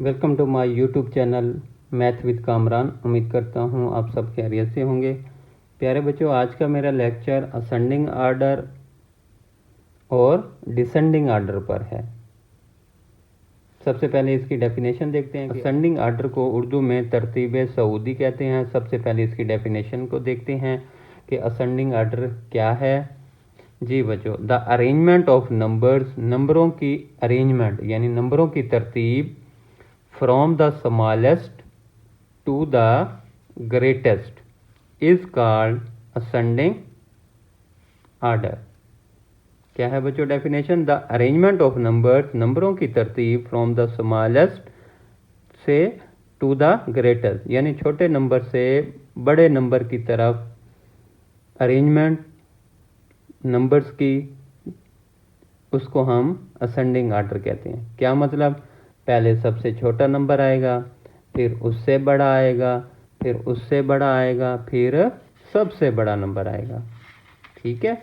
Welcome to my YouTube channel math with Kamran. उम्मीद करता हूँ आप सब खैरियत से होंगे। प्यारे बच्चों, आज का मेरा लेक्चर असेंडिंग आर्डर और डिसेंडिंग आर्डर पर है। सबसे पहले इसकी डेफिनेशन देखते हैं। असेंडिंग आर्डर को उर्दू में तरतीब सऊदी कहते हैं। सबसे पहले इसकी डेफिनेशन को देखते हैं कि असेंडिंग आर्डर क्या है। जी बच्चों, द अरेंजमेंट ऑफ नंबर्स, नंबरों की अरेंजमेंट यानी नंबरों की तरतीब from the smallest to the greatest is called ascending order. क्या है बच्चों definition? The arrangement of numbers, नंबरों की तरतीब फ्रॉम द स्मॉलेस्ट से टू द ग्रेटेस्ट यानी छोटे नंबर से बड़े नंबर की तरफ अरेंजमेंट नंबर्स की, उसको हम असेंडिंग आर्डर कहते हैं। क्या मतलब? पहले सबसे छोटा नंबर आएगा, फिर उससे बड़ा आएगा, फिर उससे बड़ा आएगा, फिर सबसे बड़ा नंबर आएगा। ठीक है।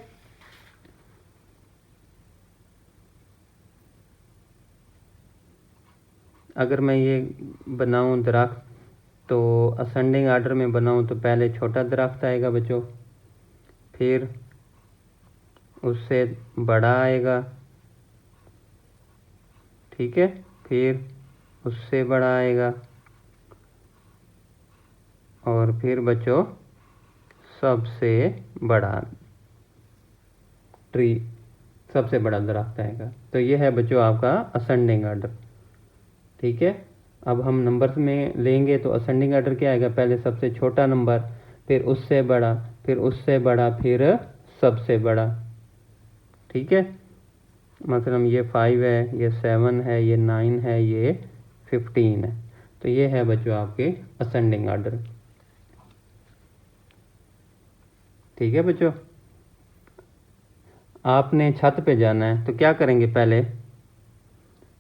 अगर मैं ये बनाऊं दरख्त, तो असेंडिंग आर्डर में बनाऊं तो पहले छोटा दरख्त आएगा बच्चों, फिर उससे बड़ा आएगा, ठीक है, फिर उससे बड़ा आएगा और फिर बच्चों सबसे बड़ा ट्री, सबसे बड़ा दरख्त आएगा। तो ये है बच्चों आपका असेंडिंग आर्डर। ठीक है। अब हम नंबर्स में लेंगे तो असेंडिंग आर्डर क्या आएगा? पहले सबसे छोटा नंबर, फिर उससे बड़ा, फिर उससे बड़ा, फिर सबसे बड़ा। ठीक है। मतलब ये 5 है, ये 7 है, ये 9 है, ये 15 है। तो ये है बच्चों आपके असेंडिंग आर्डर। ठीक है बच्चों, आपने छत पे जाना है तो क्या करेंगे? पहले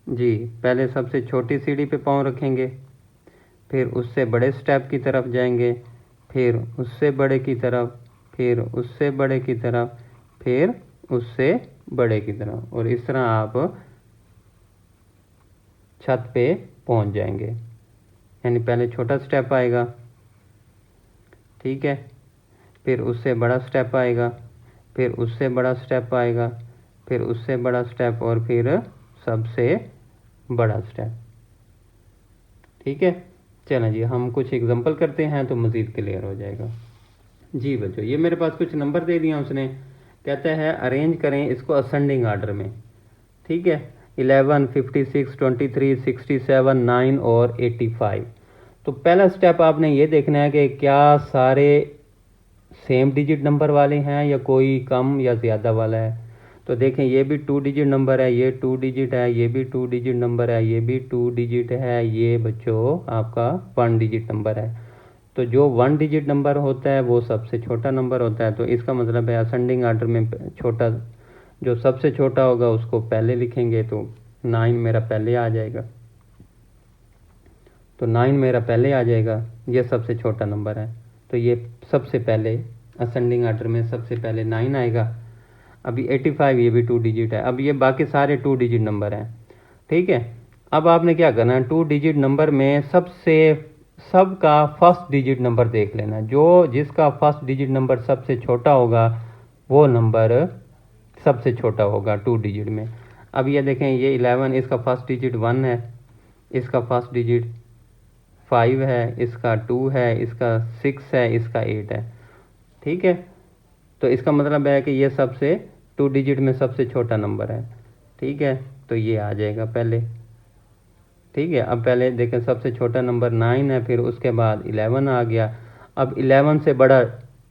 जी, पहले सबसे छोटी सीढ़ी पे पाँव रखेंगे, फिर उससे बड़े स्टेप की तरफ जाएंगे, फिर उससे बड़े की तरफ, फिर उससे बड़े की तरफ, फिर उससे बड़े की तरफ, और इस तरह आप छत पे पहुंच जाएंगे। यानी पहले छोटा स्टेप आएगा, ठीक है, फिर उससे बड़ा स्टेप आएगा, फिर उससे बड़ा स्टेप आएगा, फिर उससे बड़ा स्टेप, और फिर सबसे बड़ा स्टेप। ठीक है। चलें जी, हम कुछ एग्जांपल करते हैं तो मज़ीद क्लियर हो जाएगा। जी बच्चों, ये मेरे पास कुछ नंबर दे दिया उसने। कहता है अरेंज करें इसको असेंडिंग आर्डर में। ठीक है। 11, 56, 23, 67, 9 और 85। तो पहला स्टेप आपने ये देखना है कि क्या सारे सेम डिजिट नंबर वाले हैं या कोई कम या ज़्यादा वाला है। तो देखें, ये भी 2 डिजिट नंबर है, ये 2 डिजिट है, ये भी 2 डिजिट नंबर है, ये भी 2 डिजिट है, ये बच्चों आपका 1 डिजिट नंबर है। तो जो 1 डिजिट नंबर होता है वो सबसे छोटा नंबर होता है। तो इसका मतलब है असेंडिंग आर्डर में छोटा, जो सबसे छोटा होगा उसको पहले लिखेंगे। तो 9 मेरा पहले आ जाएगा, तो 9 मेरा पहले आ जाएगा, ये सबसे छोटा नंबर है। तो ये सबसे पहले असेंडिंग आर्डर में सबसे पहले 9 आएगा। अभी 85, ये भी 2 डिजिट है। अब ये बाकी सारे 2 डिजिट नंबर हैं। ठीक है। अब आपने क्या करना है, 2 डिजिट नंबर में सबका फर्स्ट डिजिट नंबर देख लेना। जो जिसका फर्स्ट डिजिट नंबर सबसे छोटा होगा वो नंबर सबसे छोटा होगा 2 डिजिट में। अब ये देखें, ये 11, इसका फर्स्ट डिजिट 1 है, इसका फर्स्ट डिजिट 5 है, इसका 2 है, इसका 6 है, इसका 8 है। ठीक है। तो इसका मतलब है कि ये सबसे 2 डिजिट में सबसे छोटा नंबर है। ठीक है। तो ये आ जाएगा पहले। ठीक है। अब पहले देखें, सबसे छोटा नंबर 9 है, फिर उसके बाद 11 आ गया। अब 11 से बड़ा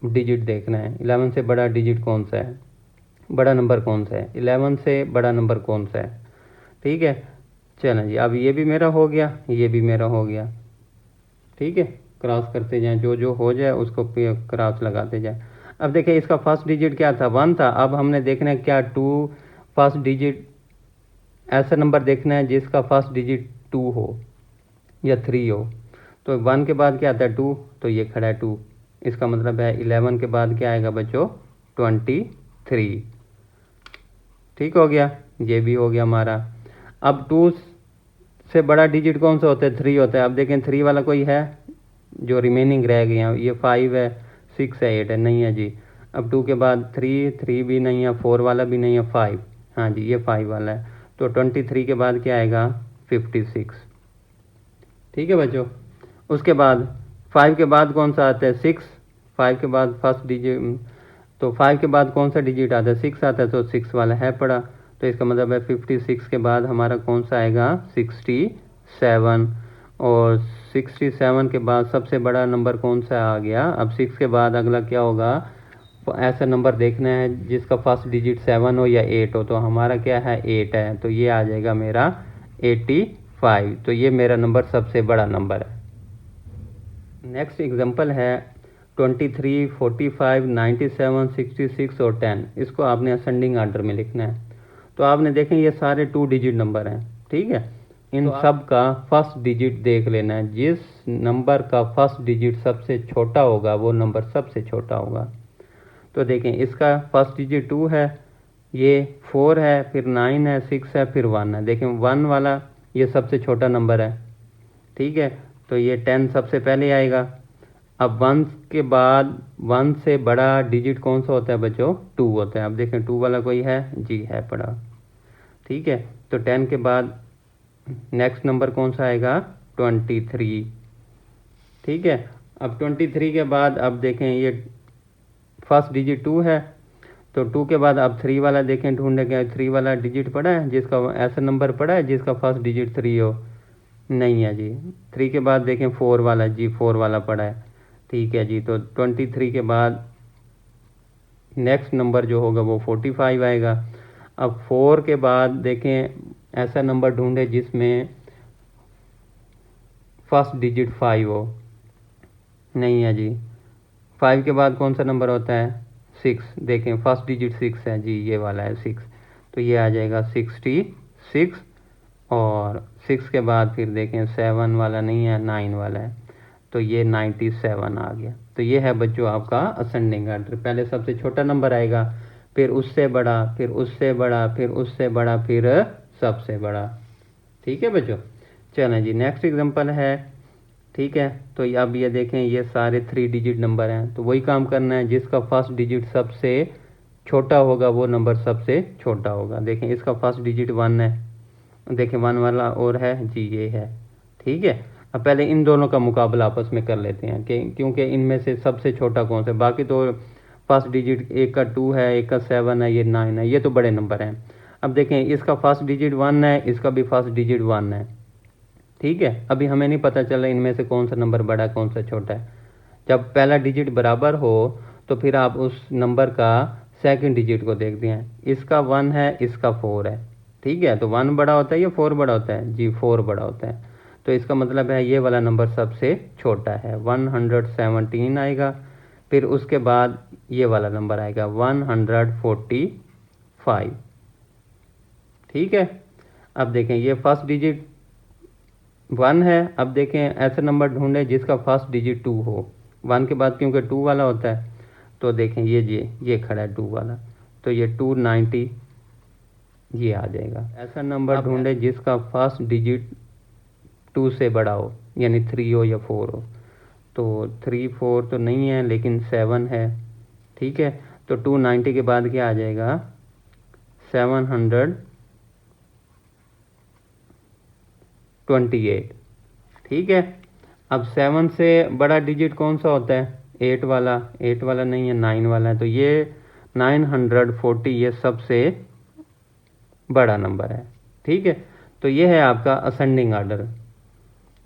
डिजिट देखना है। 11 से बड़ा डिजिट कौन सा है, बड़ा नंबर कौन सा है, 11 से बड़ा नंबर कौन सा है। ठीक है। चलें जी, अब ये भी मेरा हो गया, ये भी मेरा हो गया। ठीक है। क्रॉस करते जाएं, जो जो हो जाए उसको क्रॉस लगाते जाएं। अब देखिए, इसका फर्स्ट डिजिट क्या था? 1 था। अब हमने देखना है क्या 2 फर्स्ट डिजिट, ऐसा नंबर देखना है जिसका फर्स्ट डिजिट 2 हो या 3 हो। तो 1 के बाद क्या आता है? 2। तो ये खड़ा है 2। इसका मतलब है 11 के बाद क्या आएगा बच्चों? 23। ठीक हो गया, ये भी हो गया हमारा। अब 2 से बड़ा डिजिट कौन सा होता है? 3 होता है। अब देखें 3 वाला कोई है जो रिमेनिंग रह गया, ये 5 है, 6 है, 8 है, नहीं है जी। अब 2 के बाद 3 भी नहीं है, 4 वाला भी नहीं है, 5, हाँ जी ये 5 वाला है। तो 23 के बाद क्या आएगा? 56। ठीक है बच्चों। उसके बाद 5 के बाद कौन सा आता है? 6। 5 के बाद फर्स्ट डिजिट, तो 5 के बाद कौन सा डिजिट आता है? 6 आता है, तो 6 वाला है पड़ा। तो इसका मतलब है 56 के बाद हमारा कौन सा आएगा? 67। और 67 के बाद सबसे बड़ा नंबर कौन सा आ गया? अब 6 के बाद अगला क्या होगा? ऐसा नंबर देखना है जिसका फर्स्ट डिजिट 7 हो या 8 हो। तो हमारा क्या है? 8 है, तो ये आ जाएगा मेरा 85। तो ये मेरा नंबर सबसे बड़ा नंबर है। नेक्स्ट एग्जांपल है 23, 45, 97, 66 और 10। इसको आपने असेंडिंग ऑर्डर में लिखना है। तो आपने देखें ये सारे 2 डिजिट नंबर हैं, ठीक है। इन सब का फर्स्ट डिजिट देख लेना है। जिस नंबर का फर्स्ट डिजिट सबसे छोटा होगा वो नंबर सबसे छोटा होगा। तो देखें इसका फर्स्ट डिजिट 2 है, ये 4 है, फिर 9 है, 6 है, फिर 1 है। देखें 1 वाला ये सबसे छोटा नंबर है, ठीक है। तो ये 10 सबसे पहले आएगा। अब 1 के बाद 1 से बड़ा डिजिट कौन सा होता है बच्चों? 2 होता है। अब देखें 2 वाला कोई है जी? है पड़ा, ठीक है। तो 10 के बाद नेक्स्ट नंबर कौन सा आएगा? 23, ठीक है। अब 23 के बाद अब देखें ये फर्स्ट डिजिट 2 है, तो 2 के बाद अब 3 वाला देखें, ढूंढेंगे 3 वाला डिजिट पड़ा है जिसका ऐसा नंबर पड़ा है जिसका फर्स्ट डिजिट 3 हो? नहीं है जी। 3 के बाद देखें 4 वाला जी, 4 वाला पड़ा है, ठीक है जी। तो 23 के बाद नेक्स्ट नंबर जो होगा वो 45 आएगा। अब 4 के बाद देखें ऐसा नंबर ढूंढे जिसमें फर्स्ट डिजिट 5 हो? नहीं है जी। 5 के बाद कौन सा नंबर होता है? 6। देखें फर्स्ट डिजिट 6 है जी, ये वाला है 6। तो ये आ जाएगा 66। और 6 के बाद फिर देखें 7 वाला नहीं है, 9 वाला है, तो ये 97 आ गया। तो ये है बच्चों आपका असेंडिंग ऑर्डर। पहले सबसे छोटा नंबर आएगा, फिर उससे बड़ा, फिर उससे बड़ा, फिर उससे बड़ा, फिर सबसे बड़ा। ठीक है बच्चों। चलें जी नेक्स्ट एग्जांपल है, ठीक है। तो अब ये देखें ये सारे 3 डिजिट नंबर हैं। तो वही काम करना है, जिसका फर्स्ट डिजिट सबसे छोटा होगा वो नंबर सबसे छोटा होगा। देखें इसका फर्स्ट डिजिट 1 है, देखें 1 वाला और है जी, ये है, ठीक है। अब पहले इन दोनों का मुकाबला आपस में कर लेते हैं कि क्योंकि इनमें से सबसे छोटा कौन सा है। बाकी तो फर्स्ट डिजिट एक का 2 है, एक का 7 है, ये 9 है, ये तो बड़े नंबर हैं। अब देखें इसका फर्स्ट डिजिट 1 है, इसका भी फर्स्ट डिजिट 1 है, ठीक है। अभी हमें नहीं पता चला इनमें से कौन सा नंबर बड़ा है कौन सा छोटा है। जब पहला डिजिट बराबर हो तो फिर आप उस नंबर का सेकंड डिजिट को देखते हैं। इसका 1 है, इसका 4 है, ठीक है। तो 1 बड़ा होता है या 4 बड़ा होता है जी? 4 बड़ा होता है। तो इसका मतलब है ये वाला नंबर सबसे छोटा है, 117 आएगा। फिर उसके बाद ये वाला नंबर आएगा 145, ठीक है। अब देखें ये फर्स्ट डिजिट 1 है। अब देखें ऐसा नंबर ढूंढे जिसका फर्स्ट डिजिट 2 हो। 1 के बाद क्योंकि 2 वाला होता है, तो देखें ये खड़ा है 2 वाला, तो ये 290 ये आ जाएगा। ऐसा नंबर ढूंढे जिसका फर्स्ट डिजिट 2 से बड़ा हो, यानी 3 हो या 4 हो। तो 3, 4 तो नहीं है, लेकिन 7 है, ठीक है। तो 290 के बाद क्या आ जाएगा? 728, ठीक है। अब 7 से बड़ा डिजिट कौन सा होता है? 8 वाला, 8 वाला नहीं है, 9 वाला है। तो ये 940 ये सबसे बड़ा नंबर है, ठीक है। तो ये है आपका असेंडिंग ऑर्डर,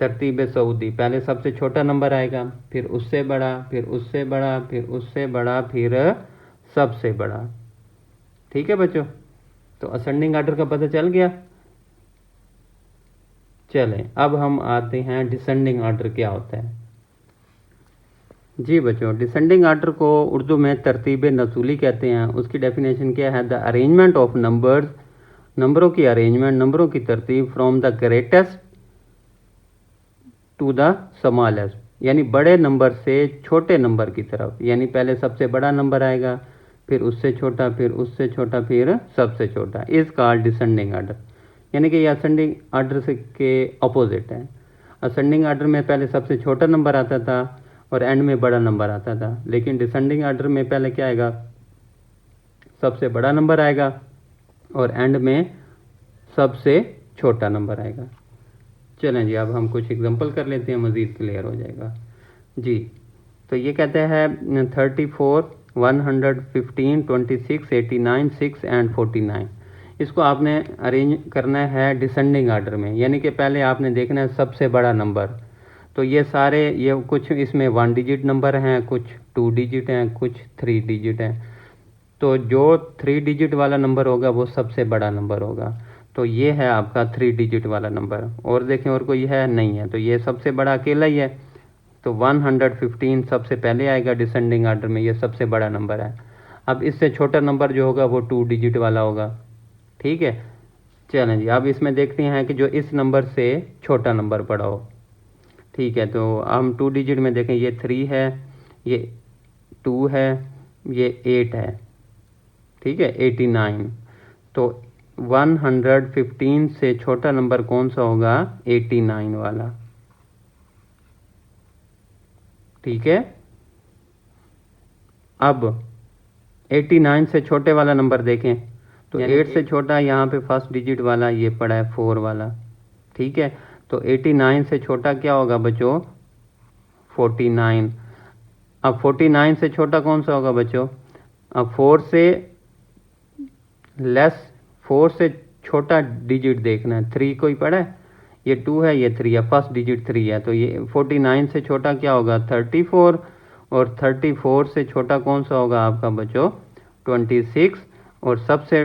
तरतीब सऊदी। पहले सबसे छोटा नंबर आएगा, फिर उससे बड़ा, फिर उससे बड़ा, फिर उससे बड़ा, फिर सबसे बड़ा, ठीक है बच्चों। तो असेंडिंग ऑर्डर का पता चल गया। चलें अब हम आते हैं डिसेंडिंग ऑर्डर क्या होता है। जी बच्चों, डिसेंडिंग ऑर्डर को उर्दू में तरतीब नसूली कहते हैं। उसकी डेफिनेशन क्या है? द अरेंजमेंट ऑफ नंबर्स, नंबरों की अरेंजमेंट, नंबरों की तरतीब from the greatest to the smallest, यानी बड़े नंबर से छोटे नंबर की तरफ। यानी पहले सबसे बड़ा नंबर आएगा, फिर उससे छोटा, फिर उससे छोटा, फिर सबसे छोटा। इस कॉल्ड डिसेंडिंग ऑर्डर। यानी कि ये असेंडिंग आर्डर से के अपोजिट है। असेंडिंग आर्डर में पहले सबसे छोटा नंबर आता था और एंड में बड़ा नंबर आता था, लेकिन डिसेंडिंग आर्डर में पहले क्या आएगा, सबसे बड़ा नंबर आएगा और एंड में सबसे छोटा नंबर आएगा। चलें जी, अब हम कुछ एग्जांपल कर लेते हैं, मज़ीद क्लियर हो जाएगा जी। तो ये कहते हैं 34, 115, 26, 89, 6 एंड 49। इसको आपने अरेंज करना है डिसेंडिंग आर्डर में, यानी कि पहले आपने देखना है सबसे बड़ा नंबर। तो ये सारे ये कुछ इसमें 1 डिजिट नंबर हैं, कुछ 2 डिजिट हैं, कुछ 3 डिजिट हैं। तो जो 3 डिजिट वाला नंबर होगा वो सबसे बड़ा नंबर होगा। तो ये है आपका 3 डिजिट वाला नंबर। और देखें और कोई है नहीं है, तो ये सबसे बड़ा अकेला ही है। तो 115 सबसे पहले आएगा डिसेंडिंग आर्डर में, ये सबसे बड़ा नंबर है। अब इससे छोटा नंबर जो होगा वो 2 डिजिट वाला होगा। ठीक है, चलें जी, अब इसमें देखते हैं कि जो इस नंबर से छोटा नंबर पड़ा हो। ठीक है, तो हम 2 डिजिट में देखें, ये 3 है, ये 2 है, ये 8 है। ठीक है, 89। तो 115 से छोटा नंबर कौन सा होगा, 89 वाला। ठीक है, अब 89 से छोटे वाला नंबर देखें, तो 8 से छोटा यहाँ पे फर्स्ट डिजिट वाला ये पड़ा है 4 वाला। ठीक है, तो 89 से छोटा क्या होगा बच्चों, 49। अब 49 से छोटा कौन सा होगा बच्चों, अब 4 से लेस, 4 से छोटा डिजिट देखना है, 3 कोई पड़ा है, ये 2 है, ये 3 है, फर्स्ट डिजिट 3 है। तो ये 49 से छोटा क्या होगा, 34। और 34 से छोटा कौन सा होगा आपका बच्चों, 26। और सबसे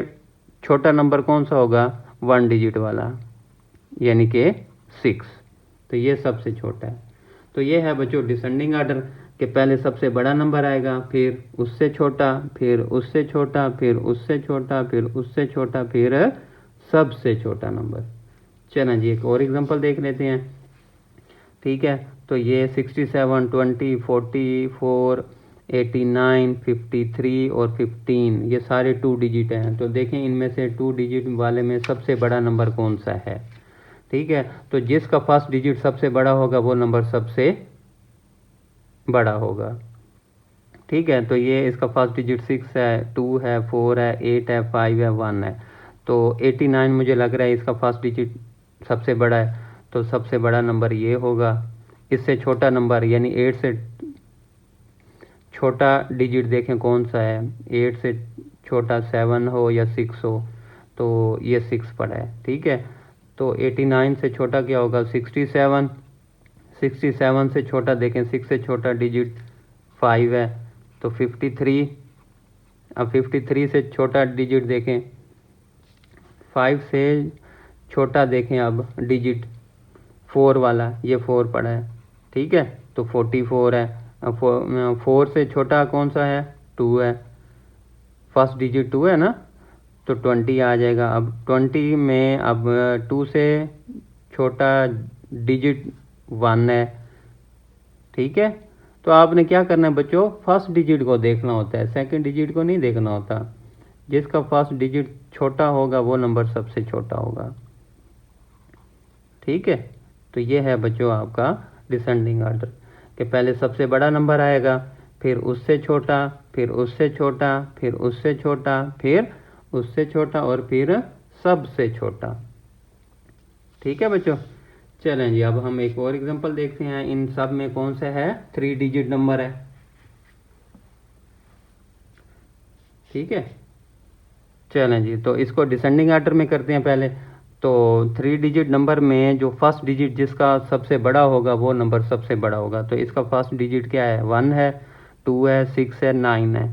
छोटा नंबर कौन सा होगा, 1 डिजिट वाला, यानी कि 6। तो ये सबसे छोटा है। तो ये है बच्चों डिसेंडिंग आर्डर के पहले सबसे बड़ा नंबर आएगा, फिर उससे छोटा, फिर उससे छोटा, फिर उससे छोटा, फिर उससे छोटा, फिर सबसे छोटा नंबर। चलें जी, एक और एग्जांपल देख लेते हैं। ठीक है, तो ये 67, 20, 44, 89, 53 और 15 ये सारे 2 डिजिट हैं। तो देखें इनमें से 2 डिजिट वाले में सबसे बड़ा नंबर कौन सा है। ठीक है, तो जिसका फर्स्ट डिजिट सबसे बड़ा होगा वो नंबर सबसे बड़ा होगा। ठीक है, तो ये इसका फर्स्ट डिजिट 6 है, 2 है, 4 है, 8 है, 5 है, 1 है। तो 89 मुझे लग रहा है इसका फर्स्ट डिजिट सबसे बड़ा है, तो सबसे बड़ा नंबर ये होगा। इससे छोटा नंबर यानी 8 से छोटा डिजिट देखें कौन सा है, 8 से छोटा 7 हो या 6 हो, तो ये 6 पड़ा है। ठीक है, तो 89 से छोटा क्या होगा, 67। 67 से छोटा देखें, 6 से छोटा डिजिट 5 है, तो 53। अब 53 से छोटा डिजिट देखें, 5 से छोटा देखें अब डिजिट 4 वाला, ये 4 पड़ा है। ठीक है, तो 44 है। अब 4 से छोटा कौन सा है, 2 है, फर्स्ट डिजिट 2 है ना, तो 20 आ जाएगा। अब 20 में अब 2 से छोटा डिजिट 1 है। ठीक है, तो आपने क्या करना है बच्चों, फर्स्ट डिजिट को देखना होता है, सेकंड डिजिट को नहीं देखना होता। जिसका फर्स्ट डिजिट छोटा होगा वो नंबर सबसे छोटा होगा। ठीक है, तो ये है बच्चों आपका डिसेंडिंग आर्डर कि पहले सबसे बड़ा नंबर आएगा, फिर उससे छोटा, फिर उससे छोटा, फिर उससे छोटा, फिर उससे छोटा और फिर सबसे छोटा। ठीक है बच्चों, चलें जी, अब हम एक और एग्जांपल देखते हैं। इन सब में कौन सा है, 3 डिजिट नंबर है। ठीक है, चलें जी, तो इसको डिसेंडिंग आर्डर में करते हैं पहले। तो 3 डिजिट नंबर में जो फर्स्ट डिजिट जिसका सबसे बड़ा होगा वो नंबर सबसे बड़ा होगा। तो इसका फर्स्ट डिजिट क्या है, 1 है, 2 है, 6 है, 9 है।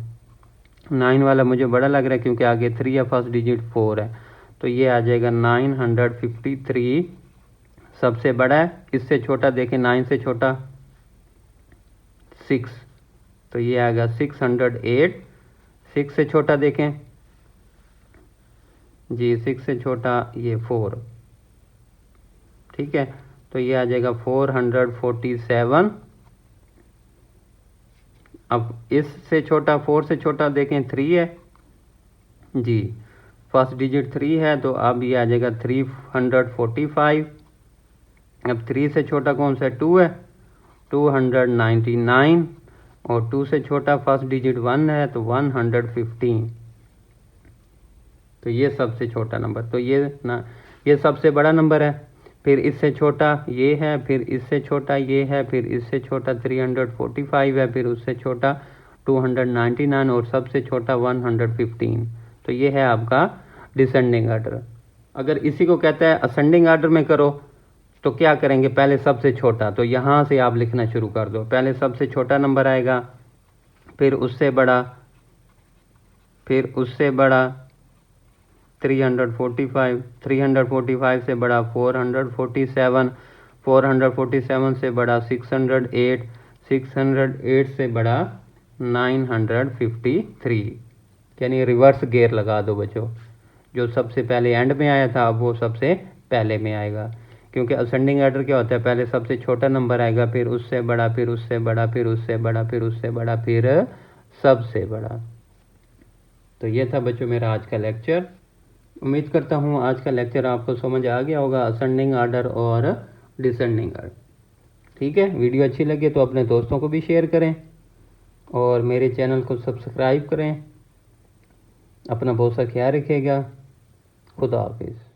9 वाला मुझे बड़ा लग रहा है क्योंकि आगे 3 है, फर्स्ट डिजिट 4 है, तो ये आ जाएगा 953 सबसे बड़ा है। इससे छोटा देखें, 9 से छोटा 6, तो ये आएगा 608। 6 से छोटा देखें जी, 6 से छोटा ये 4। ठीक है, तो ये आ जाएगा 447। अब इससे छोटा 4 से छोटा देखें 3 है जी, फर्स्ट डिजिट 3 है तो अब ये आ जाएगा 345। अब 3 से छोटा कौन सा 2 है, 299, और 2 से छोटा फर्स्ट डिजिट 1 है तो 115। तो ये सबसे छोटा नंबर, तो ये सबसे बड़ा नंबर है। फिर इससे छोटा ये है, फिर इससे छोटा ये है, फिर इससे छोटा 345 है, फिर उससे छोटा 299 और सबसे छोटा 115। तो ये है आपका डिसेंडिंग आर्डर। अगर इसी को कहता है असेंडिंग आर्डर में करो तो क्या करेंगे, पहले सबसे छोटा, तो यहाँ से आप लिखना शुरू कर दो। पहले सबसे छोटा नंबर आएगा, फिर उससे बड़ा, फिर उससे बड़ा 345 से बड़ा 447, 447 से बड़ा 608, 608 से बड़ा 953। यानी रिवर्स गियर लगा दो बच्चों, जो सबसे पहले एंड में आया था अब वो सबसे पहले में आएगा। क्योंकि असेंडिंग आर्डर क्या होता है, पहले सबसे छोटा नंबर आएगा, फिर उससे बड़ा, फिर उससे बड़ा, फिर उससे बड़ा, फिर उससे बड़ा, फिर सबसे बड़ा। तो ये था बच्चों मेरा आज का लेक्चर। उम्मीद करता हूँ आज का लेक्चर आपको समझ आ गया होगा, असेंडिंग आर्डर और डिसेंडिंग आर्डर। ठीक है, वीडियो अच्छी लगे तो अपने दोस्तों को भी शेयर करें और मेरे चैनल को सब्सक्राइब करें। अपना बहुत सा ख्याल रखिएगा। खुदा हाफिज़।